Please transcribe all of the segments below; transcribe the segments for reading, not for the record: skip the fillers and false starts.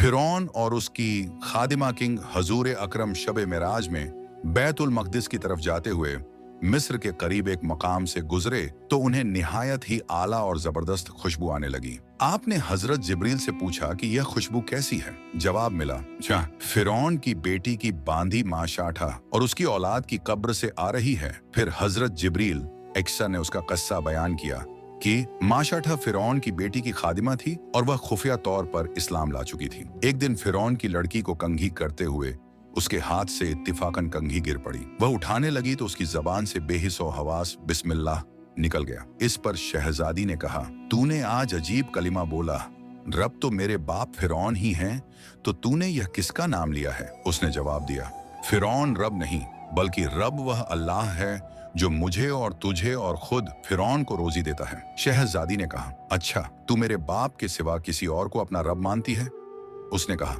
फिरौन और उसकी खादिमा किंग हजूर अकरम शब मेराज में बैतुल मक़दिस की तरफ जाते हुए मिस्र के करीब एक मकाम से गुजरे तो उन्हें निहायत ही आला और जबरदस्त खुशबू आने लगी। आपने हजरत जिब्रील से पूछा कि यह खुशबू कैसी है? जवाब मिला, फिरौन की बेटी की बांधी माशाठा और उसकी औलाद की कब्र से आ रही है। फिर हजरत जिब्रील एक्सा ने उसका किस्सा बयान किया कि माशाठा फिरौन की बेटी की खादिमा थी और वह खुफिया तौर पर इस्लाम ला चुकी थी। एक दिन फिरौन की लड़की को कंघी करते हुए उसके हाथ से इत्तिफाकन कंघी गिर पड़ी। वह उठाने लगी तो उसकी जबान से बेहिस्सो हवास बिस्मिल्लाह निकल गया। इस पर शहजादी ने कहा, तूने आज अजीब कलिमा बोला, रब तो मेरे बाप फिरौन ही हैं, तो तूने यह किसका नाम लिया है? उसने जवाब दिया, फिरौन रब नहीं बल्कि रब वह अल्लाह है जो मुझे और तुझे और खुद फिरौन को रोजी देता है। शहजादी ने कहा, अच्छा तू मेरे बाप के सिवा किसी और को अपना रब मानती है? उसने कहा,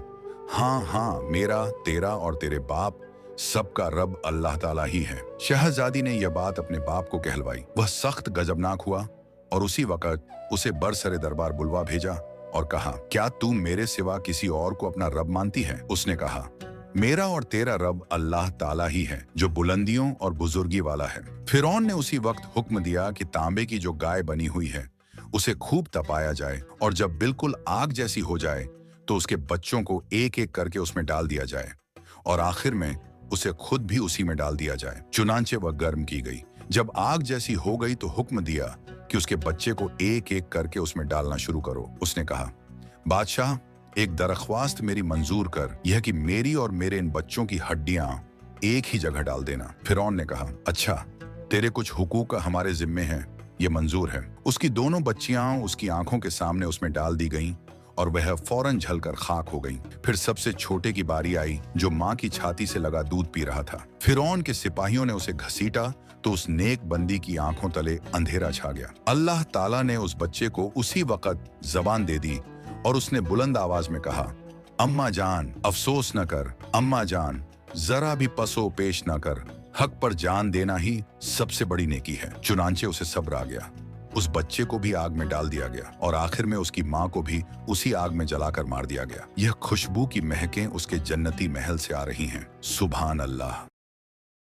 हाँ, मेरा, तेरा और तेरे बाप सबका रब अल्लाह ताला ही है। शहजादी ने यह बात अपने बाप को कहलवाई। वह सख्त गजबनाक हुआ और उसी वक्त उसे बरसरे दरबार बुलवा भेजा और कहा, क्या तू मेरे सिवा किसी और को अपना रब मानती है? उसने कहा, मेरा और तेरा रब अल्लाह ताला ही है जो बुलंदियों और बुजुर्गी वाला है। फिरौन ने उसी वक्त हुक्म दिया कि तांबे की जो गाय बनी हुई है उसे खूब तपाया जाए और जब बिल्कुल आग जैसी हो जाए तो उसके बच्चों को एक एक करके उसमें डाल दिया जाए और आखिर में उसे खुद भी उसी में डाल दिया जाए। चुनांचे वह गर्म की गई। जब आग जैसी हो गई तो हुक्म दिया कि उसके बच्चे को एक एक करके उसमें डालना शुरू करो। उसने कहा, बादशाह एक दरख्वास्त मेरी मंजूर कर, यह कि मेरी और मेरे इन बच्चों की हड्डियां एक ही जगह डाल देना। फिरौन ने कहा, अच्छा तेरे कुछ हुकूक हमारे जिम्मे हैं, ये मंजूर है। उसकी दोनों बच्चियां उसकी आंखों के सामने उसमें डाल दी गईं और वह फौरन झलकर खाक हो गई। फिर सबसे छोटे की बारी आई जो माँ की छाती से लगा दूध पी रहा था। फिरौन के सिपाहियों ने उसे घसीटा तो उस नेक बंदी की आंखों तले अंधेरा छा गया। अल्लाह ताला ने उस बच्चे को उसी वक्त जबान दे दी और उसने बुलंद आवाज में कहा, अम्मा जान अफसोस न कर, अम्मा जान जरा भी पसो पेश न कर, हक पर जान देना ही सबसे बड़ी नेकी है। चुनांचे उसे सब्र आ गया। उस बच्चे को भी आग में डाल दिया गया और आखिर में उसकी माँ को भी उसी आग में जलाकर मार दिया गया। यह खुशबू की महकें उसके जन्नती महल से आ रही हैं। सुभान अल्लाह।